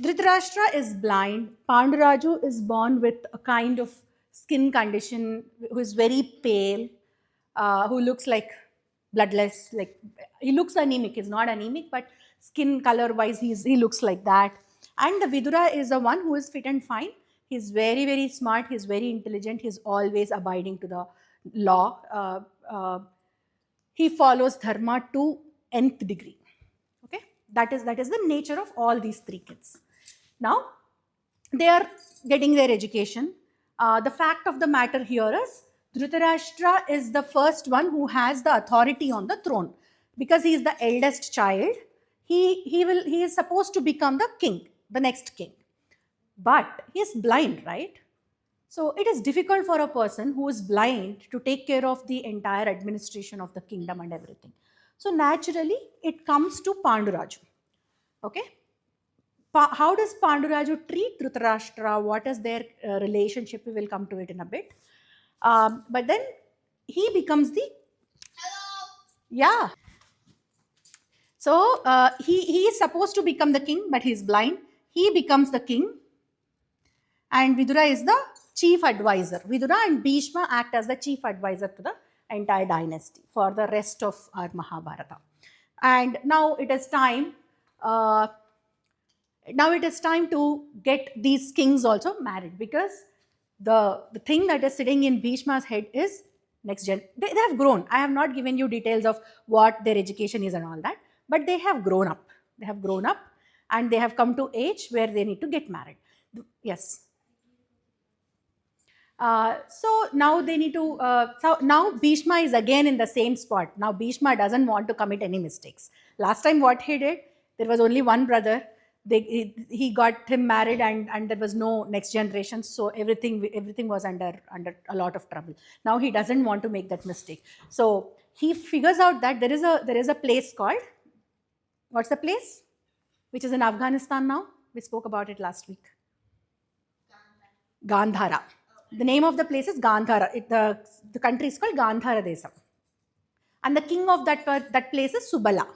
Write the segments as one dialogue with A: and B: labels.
A: Dhritarashtra is blind. Panduraju is born with a kind of skin condition, who is very pale, who looks like bloodless. Like he looks anemic. He's not anemic, but skin color wise, he looks like that. And the Vidura is the one who is fit and fine. He's very very smart. He's very intelligent. He's always abiding to the law. He follows dharma to nth degree. Okay, that is the nature of all these three kids. Now they are getting their education. The fact of the matter here is Dhritarashtra is the first one who has the authority on the throne because he is the eldest child. He is supposed to become the king, the next king, but he is blind, right? So it is difficult for a person who is blind to take care of the entire administration of the kingdom and everything. So naturally, it comes to Panduraju. Okay, how does Panduraju treat Dhritarashtra? What is their relationship? We will come to it in a bit. But then he becomes the yeah. So he is supposed to become the king, but he is blind. He becomes the king, and Vidura is the chief advisor. Vidura and Bhishma act as the chief advisor to the entire dynasty for the rest of our Mahabharata. And now it is time. Now it is time to get these kings also married, because the thing that is sitting in Bhishma's head is next gen. They have grown. I have not given you details of what their education is and all that, but they have grown up. They have grown up and they have come to age where they need to get married. Yes. So now they need to, so now Bhishma is again in the same spot. Now Bhishma doesn't want to commit any mistakes. Last time what he did, there was only one brother. He got him married, and there was no next generation. So everything was under a lot of trouble. Now he doesn't want to make that mistake. So he figures out that there is a place called, what's the place? Which is in Afghanistan now. We spoke about it last week. Gandhara. The name of the place is Gandhara. The country is called Gandhara Desam. And the king of that place is Subala.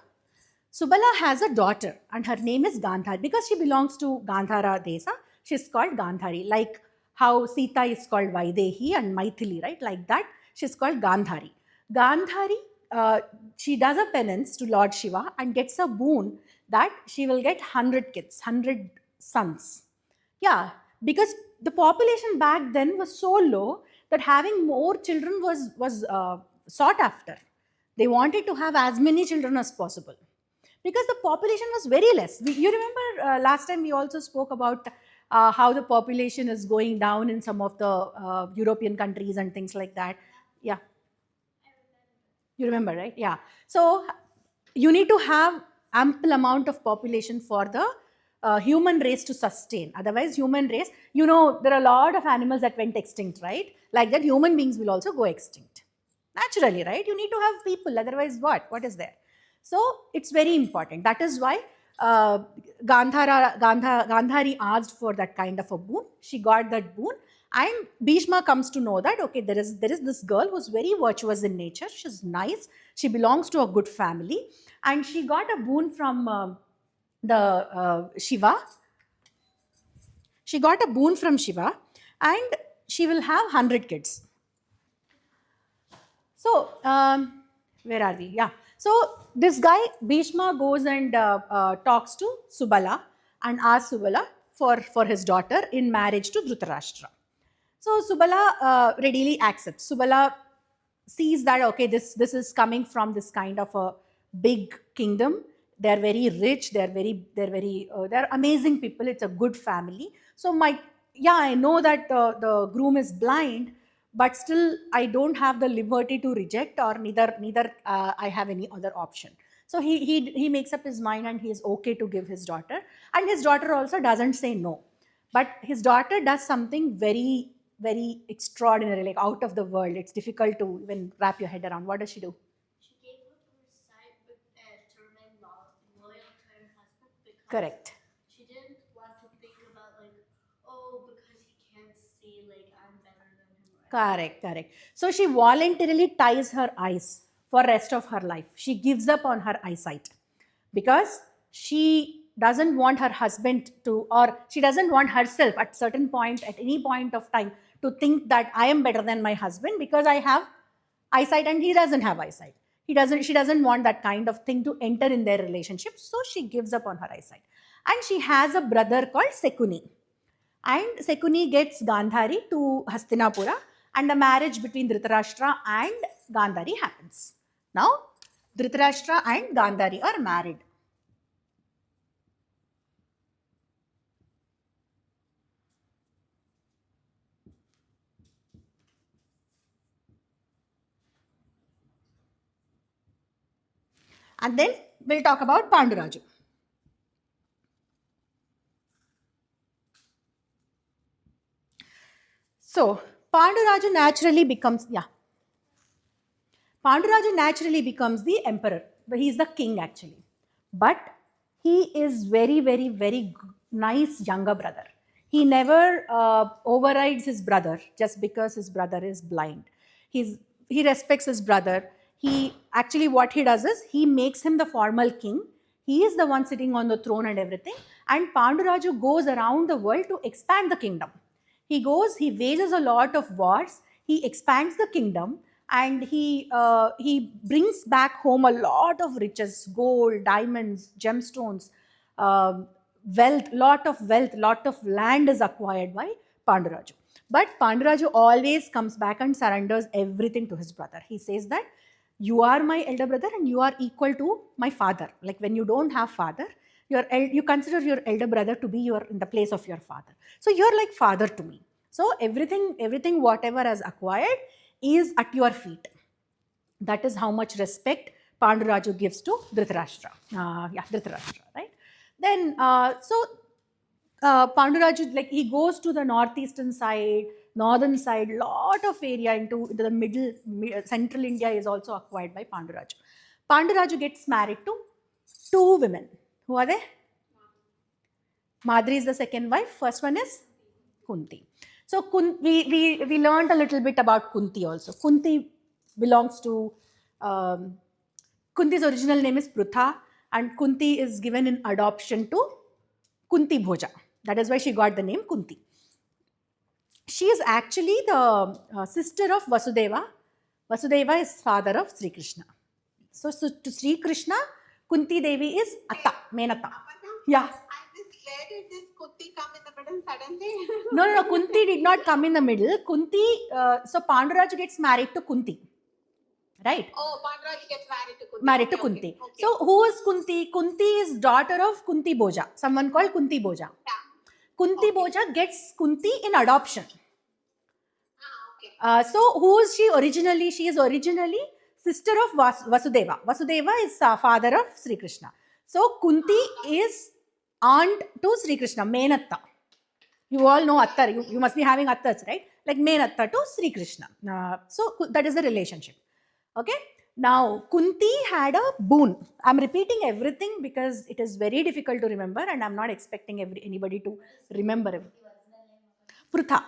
A: Subala has a daughter and her name is Gandhari. Because she belongs to Gandhara Desa, she is called Gandhari. Like how Sita is called Vaidehi and Maithili, right? Like that, she is called Gandhari. Gandhari, she does a penance to Lord Shiva and gets a boon that she will get 100 kids, 100 sons. Yeah, because the population back then was so low that having more children was sought after. They wanted to have as many children as possible, because the population was very less. You remember last time we also spoke about how the population is going down in some of the European countries and things like that. Yeah. You remember, right? Yeah. So you need to have ample amount of population for the human race to sustain. Otherwise, human race, there are a lot of animals that went extinct, right? Like that, human beings will also go extinct. Naturally, right? You need to have people. Otherwise, what? What is there? So it's very important. That is why Gandhari asked for that kind of a boon. She got that boon, and Bhishma comes to know that, okay, there is this girl who's very virtuous in nature. She's nice. She belongs to a good family, and she got a boon from the Shiva. She got a boon from Shiva, and she will have 100 kids. So where are we? Yeah. So this guy Bhishma goes and talks to Subala and asks Subala for his daughter in marriage to Dhritarashtra. So Subala readily accepts. Subala sees that, okay, this is coming from this kind of a big kingdom. They're very rich. They're amazing people. It's a good family. So I know that the groom is blind, but still I don't have the liberty to reject, or neither I have any other option. So he makes up his mind and he is okay to give his daughter, and his daughter also doesn't say no. But his daughter does something very, very extraordinary, like out of the world. It's difficult to even wrap your head around. What does she do?
B: She gave up her sight to remain loyal to her husband because
A: Correct.
B: she didn't want to think about because he can't see, I'm better than him.
A: Correct. So she voluntarily ties her eyes for rest of her life. She gives up on her eyesight because she doesn't want her husband to, or she doesn't want herself at certain point, at any point of time, to think that I am better than my husband because I have eyesight and he doesn't have eyesight. She doesn't want that kind of thing to enter in their relationship. So she gives up on her eyesight. And she has a brother called Sekuni. And Sekuni gets Gandhari to Hastinapura, and a marriage between Dhritarashtra and Gandhari happens. Now, Dhritarashtra and Gandhari are married. And then we'll talk about Panduraju. So, Panduraju naturally becomes the emperor. He's the king actually. But he is very, very, very nice younger brother. He never overrides his brother just because his brother is blind. He respects his brother. He actually, what he does is he makes him the formal king. He is the one sitting on the throne and everything. And Panduraju goes around the world to expand the kingdom. He wages a lot of wars. He expands the kingdom, and he brings back home a lot of riches, gold, diamonds, gemstones, wealth, lot of land is acquired by Panduraju. But Panduraju always comes back and surrenders everything to his brother. He says that you are my elder brother and you are equal to my father. Like when you don't have father, you consider your elder brother to be in the place of your father. So you're like father to me. So everything whatever has acquired is at your feet. That is how much respect Panduraju gives to Dhritarashtra. Dhritarashtra, right? Then, Panduraju, like he goes to the northeastern side, northern side, lot of area into the middle, central India is also acquired by Panduraju. Panduraju gets married to two women. Who are they? Madri is the second wife. First one is Kunti. So we learned a little bit about Kunti also. Kunti belongs to, Kunti's original name is Prutha, and Kunti is given in adoption to Kunti Bhoja. That is why she got the name Kunti. She is actually the sister of Vasudeva. Vasudeva is father of Sri Krishna. So to Sri Krishna, Kunti Devi is Atta, Menata. Yeah.
C: Where did this Kunti come in the middle suddenly?
A: No. Kunti did not come in the middle. Kunti, so Panduraju gets married to Kunti. Right?
C: Oh, Panduraju gets
A: married to Kunti. Okay. So who is Kunti? Kunti is daughter of Kunti Bhoja, someone called Kunti Bhoja.
C: Yeah.
A: Kunti Bhoja gets Kunti in adoption.
C: Okay.
A: So who is she originally? She is originally sister of Vasudeva. Vasudeva is father of Sri Krishna. So Kunti is aunt to Sri Krishna, Menatta. You all know Attar. You must be having Attars, right? Like Menatta to Sri Krishna. So that is the relationship. Okay. Now, Kunti had a boon. I'm repeating everything because it is very difficult to remember, and I'm not expecting anybody to remember it. Prutha.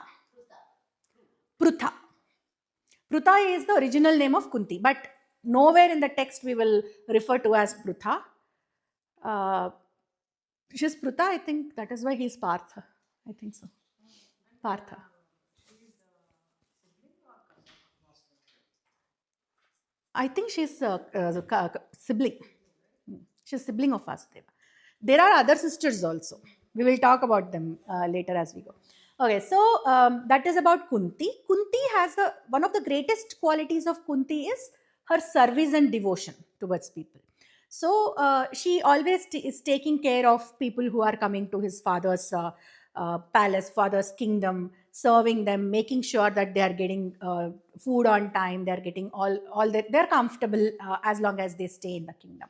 A: Prutha is the original name of Kunti, but nowhere in the text we will refer to as Prutha. She's Prutha, I think that is why he's Partha. I think so. Partha. I think she's a sibling. She's sibling of Vasudeva. There are other sisters also. We will talk about them later as we go. Okay, so that is about Kunti. Kunti has one of the greatest qualities of Kunti is her service and devotion towards people. So she always is taking care of people who are coming to his father's palace, father's kingdom, serving them, making sure that they are getting food on time, they are getting all that, they're comfortable as long as they stay in the kingdom.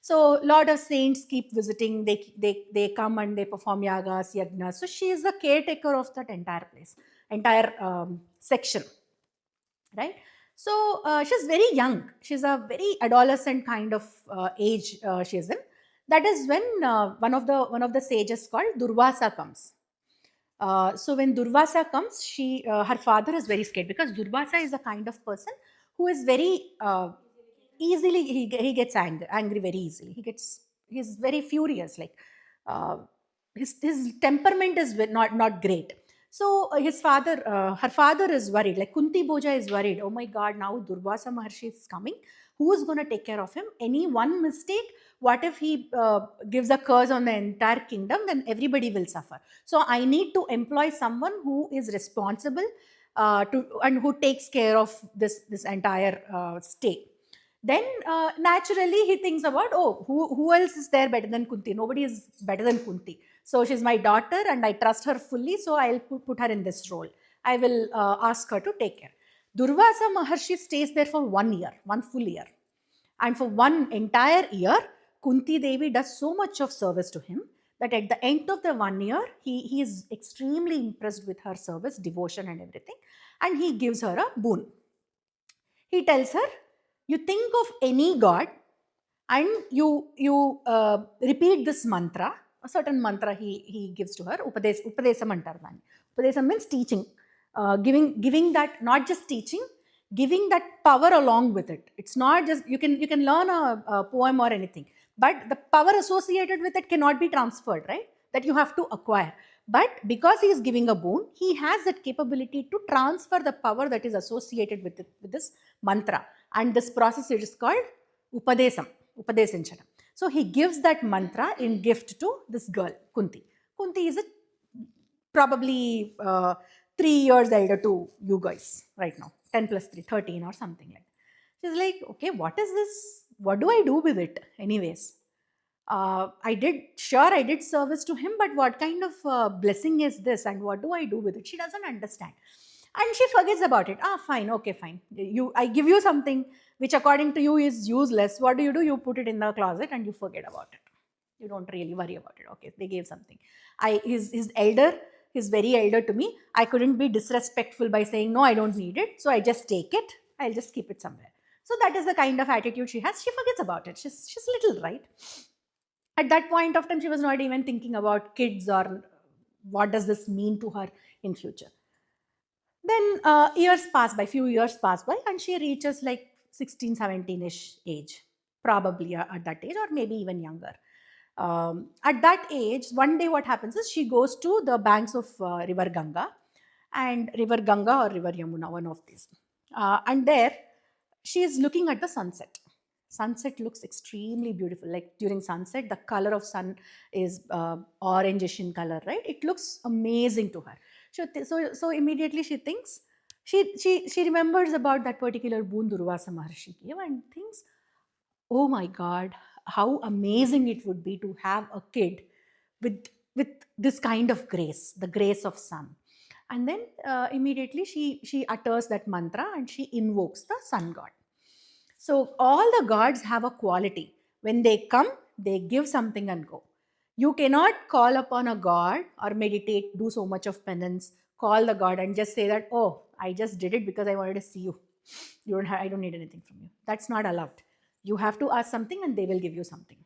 A: So a lot of saints keep visiting, they come and they perform yagas, yagnas. So she is the caretaker of that entire place, entire section, right? So she's very young. She's a very adolescent kind of age she is in. That is when one of the sages called Durvasa comes. So when Durvasa comes, her father is very scared because Durvasa is a kind of person who is very easily he gets angry very easily. He's very furious. Like his temperament is not great. So her father is worried. Like Kunti Boja is worried. Oh my God, now Durvasa Maharshi is coming. Who is going to take care of him? Any one mistake, what if he gives a curse on the entire kingdom? Then everybody will suffer. So I need to employ someone who is responsible and who takes care of this entire state. Then naturally he thinks about, oh, who else is there better than Kunti? Nobody is better than Kunti. So she's my daughter and I trust her fully, so I'll put her in this role. I will ask her to take care. Durvasa Maharshi stays there for 1 year, 1 full year. And for 1 entire year, Kunti Devi does so much of service to him that at the end of the 1 year, he is extremely impressed with her service, devotion and everything. And he gives her a boon. He tells her, you think of any god and you repeat this mantra, a certain mantra he gives to her. Upadesam antaru danni. Upadesam means teaching, giving that, not just teaching, giving that power along with it. It's not just you can learn a poem or anything, but the power associated with it cannot be transferred, right? That you have to acquire. But because he is giving a boon, he has that capability to transfer the power that is associated with this mantra. And this process is called Upadesam, Upadesinchana. So he gives that mantra in gift to this girl, Kunti. Kunti is probably 3 years elder to you guys right now, 10 plus 3, 13 or something like that. She's like, okay, what is this? What do I do with it anyways? I did service to him, but what kind of blessing is this and what do I do with it? She doesn't understand. And she forgets about it. Fine, okay, fine. I give you something which according to you is useless. What do? You put it in the closet and you forget about it. You don't really worry about it. Okay, they gave something. He's very elder to me. I couldn't be disrespectful by saying, no, I don't need it. So I just take it. I'll just keep it somewhere. So that is the kind of attitude she has. She forgets about it. She's little, right? At that point of time, she was not even thinking about kids or what does this mean to her in future. Then few years pass by, and she reaches like 16, 17-ish age, probably at that age, or maybe even younger. At that age, one day what happens is she goes to the banks of River Ganga or River Yamuna, one of these. And there, she is looking at the sunset. Sunset looks extremely beautiful. Like during sunset, the color of sun is orangish in color, right? It looks amazing to her. So immediately she thinks, she remembers about that particular boon Durvasa Maharshi gave and thinks, oh my God, how amazing it would be to have a kid with this kind of grace, the grace of sun. And then immediately she utters that mantra and she invokes the sun god. So all the gods have a quality. When they come, they give something and go. You cannot call upon a god or meditate, do so much of penance, call the god and just say that, oh, I just did it because I wanted to see you. I don't need anything from you. That's not allowed. You have to ask something and they will give you something.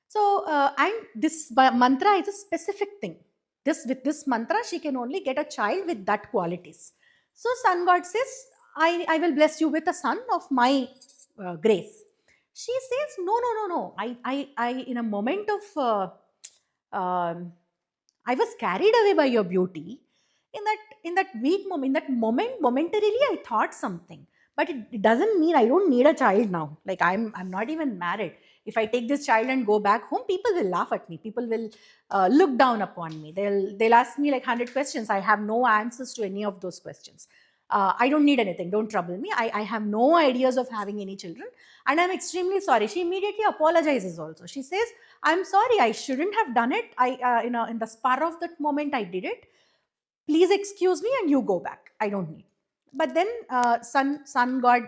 A: So, and this mantra is a specific thing. With this mantra, she can only get a child with that qualities. So sun god says, I will bless you with a son of my grace. She says, no. I in a moment of, I was carried away by your beauty. In that weak moment, in that moment, momentarily, I thought something. But it doesn't mean I don't need a child now. Like I'm not even married. If I take this child and go back home, people will laugh at me. People will look down upon me. They'll ask me like 100 questions. I have no answers to any of those questions. I don't need anything. Don't trouble me. I have no ideas of having any children. And I'm extremely sorry. She immediately apologizes also. She says, I'm sorry. I shouldn't have done it. In the spur of that moment, I did it. Please excuse me and you go back. I don't need. But then sun god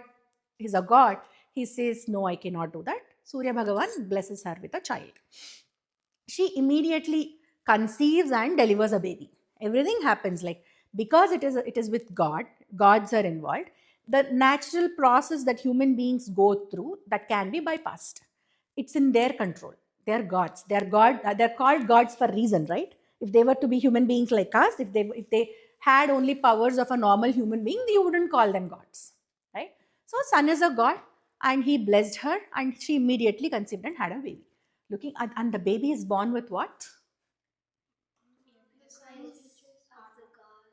A: is a god. He says, no, I cannot do that. Surya Bhagavan blesses her with a child. She immediately conceives and delivers a baby. Everything happens like, because it is with God, gods are involved, the natural process that human beings go through, that can be bypassed. It's in their control. They're gods. They're called gods for a reason, right? If they were to be human beings like us, if they had only powers of a normal human being, you wouldn't call them gods, right? So sun is a god and he blessed her and she immediately conceived and had a baby. Looking at, and the baby is born with what?
B: Of the god.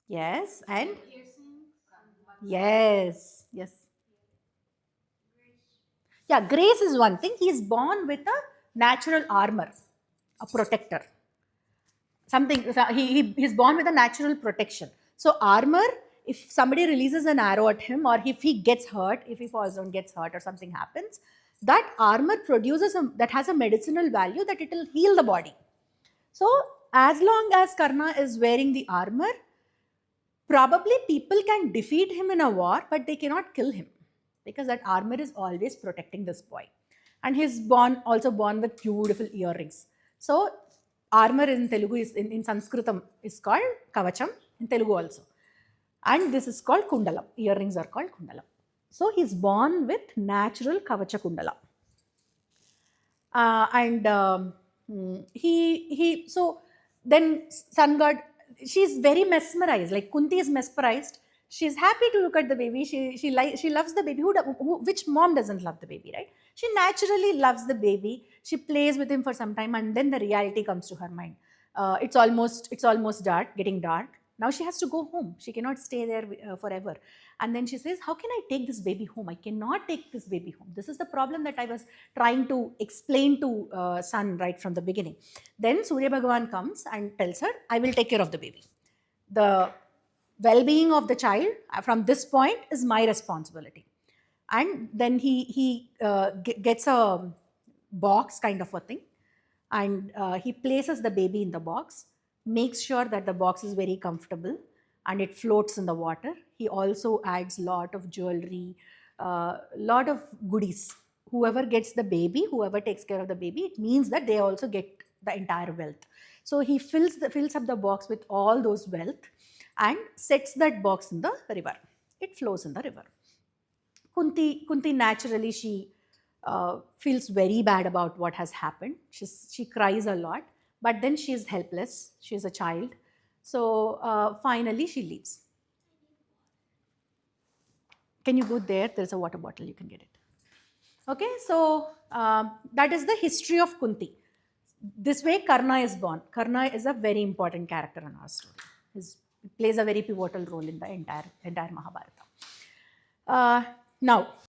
A: Yes, and
C: Piercings.
A: yes, yes. Yeah, grace is one thing. He is born with a natural armor, a protector. Something he's born with a natural protection. So armor, if somebody releases an arrow at him, or if he gets hurt, if he falls down, gets hurt, or something happens, that armor produces that has a medicinal value that it will heal the body. So as long as Karna is wearing the armor, probably people can defeat him in a war, but they cannot kill him because that armor is always protecting this boy. And he's also born with beautiful earrings. So armor in Telugu is in Sanskritam is called kavacham, in Telugu also. And this is called kundalam. Earrings are called kundalam. So he's born with natural kavacha kundala. So then sun god, she's very mesmerized, like Kunti is mesmerized. She's happy to look at the baby. She loves the baby. Which mom doesn't love the baby, right? She naturally loves the baby. She plays with him for some time, and then the reality comes to her mind. It's almost dark, getting dark. Now she has to go home. She cannot stay there forever. And then she says, how can I take this baby home? I cannot take this baby home. This is the problem that I was trying to explain to Sun right from the beginning. Then Surya Bhagavan comes and tells her, I will take care of the baby. The well-being of the child from this point is my responsibility. And then he gets a box kind of a thing, and he places the baby in the box, makes sure that the box is very comfortable and it floats in the water. He also adds lot of jewelry, lot of goodies. Whoever gets the baby, whoever takes care of the baby, it means that they also get the entire wealth. So he fills up the box with all those wealth and sets that box in the river. It flows in the river. Kunti naturally, she feels very bad about what has happened. She cries a lot, but then she is helpless. She is a child. So finally she leaves. Can you go there? There's a water bottle, you can get it. Okay, so that is the history of Kunti. This way Karna is born. Karna is a very important character in our story. He plays a very pivotal role in the entire Mahabharata. Now,